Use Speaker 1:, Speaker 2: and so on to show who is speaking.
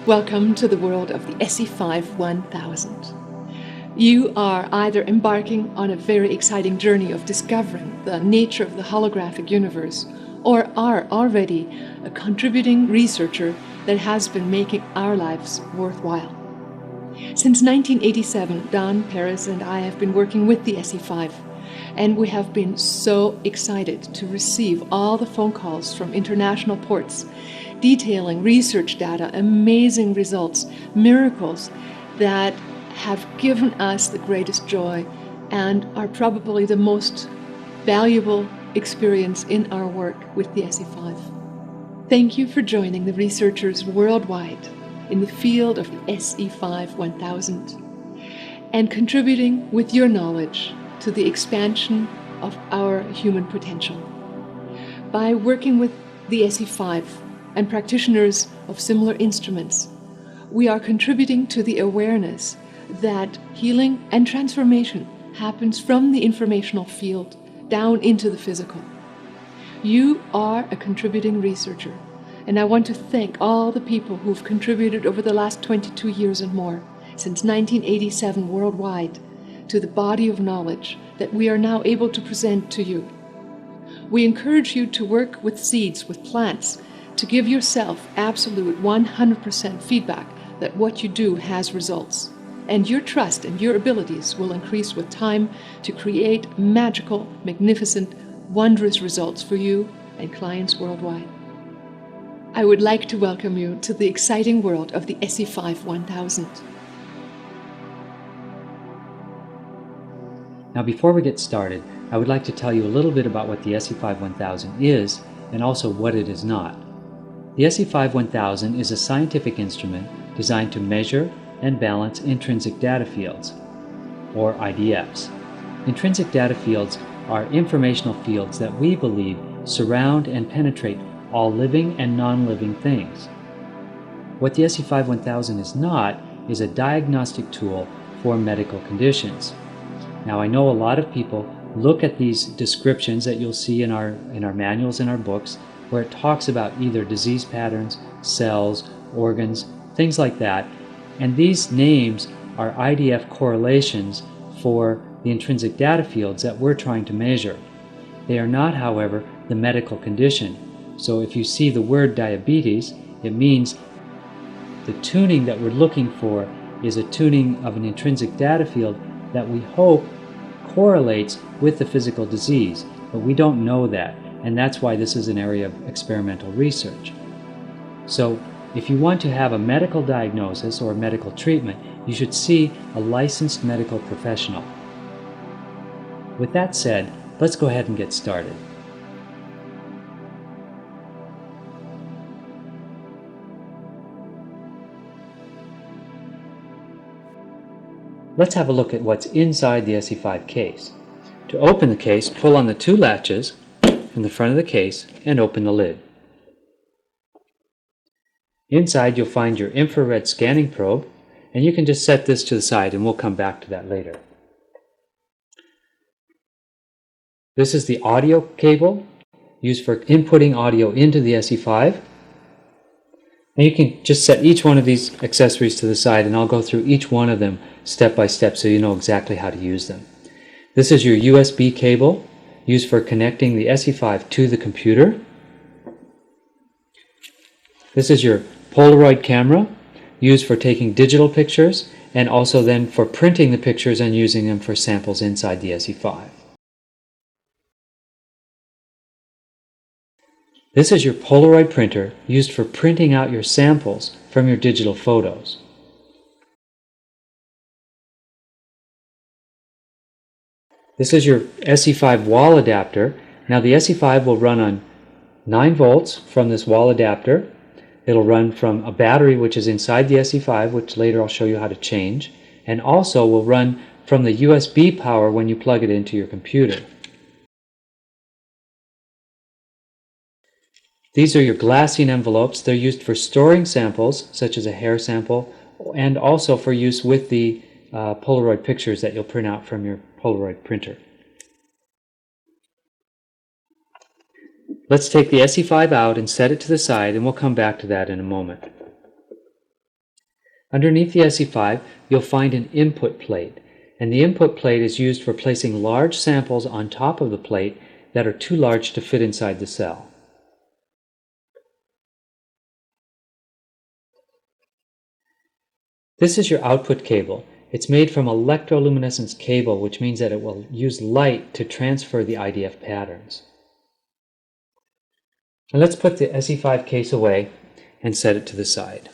Speaker 1: Welcome to the world of the SE-5 1000. You are either embarking on a very exciting journey of discovering the nature of the holographic universe, or are already a contributing researcher that has been making our lives worthwhile. Since 1987, Don, Paris, and I have been working with the SE-5, and we have been so excited to receive all the phone calls from international ports detailing research data, amazing results, miracles that have given us the greatest joy and are probably the most valuable experience in our work with the SE-5. Thank you for joining the researchers worldwide in the field of the SE-5 1000 and contributing with your knowledge to the expansion of our human potential. By working with the SE-5 and practitioners of similar instruments, we are contributing to the awareness that healing and transformation happens from the informational field down into the physical. You are a contributing researcher, and I want to thank all the people who've contributed over the last 22 years and more, since 1987 worldwide, to the body of knowledge that we are now able to present to you. We encourage you to work with seeds, with plants, to give yourself absolute 100% feedback that what you do has results. And your trust and your abilities will increase with time to create magical, magnificent, wondrous results for you and clients worldwide. I would like to welcome you to the exciting world of the SE-5 1000.
Speaker 2: Now, before we get started, I would like to tell you a little bit about what the SE-5 1000 is and also what it is not. The SE-5 1000 is a scientific instrument designed to measure and balance intrinsic data fields, or IDFs. Intrinsic data fields are informational fields that we believe surround and penetrate all living and non-living things. What the SE-5 1000 is not is a diagnostic tool for medical conditions. Now, I know a lot of people look at these descriptions that you'll see in our manuals and our books, where it talks about either disease patterns, cells, organs, things like that. And these names are IDF correlations for the intrinsic data fields that we're trying to measure. They are not, however, the medical condition. So if you see the word diabetes, it means the tuning that we're looking for is a tuning of an intrinsic data field that we hope correlates with the physical disease, but we don't know that. And that's why this is an area of experimental research. So if you want to have a medical diagnosis or medical treatment, you should see a licensed medical professional. With that said, let's go ahead and get started. Let's have a look at what's inside the SE-5 case. To open the case, pull on the two latches from the front of the case and open the lid. Inside you'll find your infrared scanning probe, and you can just set this to the side and we'll come back to that later. This is the audio cable used for inputting audio into the SE-5. And you can just set each one of these accessories to the side, and I'll go through each one of them step by step so you know exactly how to use them. This is your USB cable used for connecting the SE-5 to the computer. This is your Polaroid camera used for taking digital pictures and also then for printing the pictures and using them for samples inside the SE-5. This is your Polaroid printer used for printing out your samples from your digital photos. This is your SE-5 wall adapter. Now the SE-5 will run on 9 volts from this wall adapter. It'll run from a battery which is inside the SE-5, which later I'll show you how to change, and also will run from the USB power when you plug it into your computer. These are your glassine envelopes. They're used for storing samples, such as a hair sample, and also for use with the Polaroid pictures that you'll print out from your Polaroid printer. Let's take the SE-5 out and set it to the side, and we'll come back to that in a moment. Underneath the SE-5, you'll find an input plate, and the input plate is used for placing large samples on top of the plate that are too large to fit inside the cell. This is your output cable. It's made from electroluminescence cable, which means that it will use light to transfer the IDF patterns. Now let's put the SE-5 case away and set it to the side.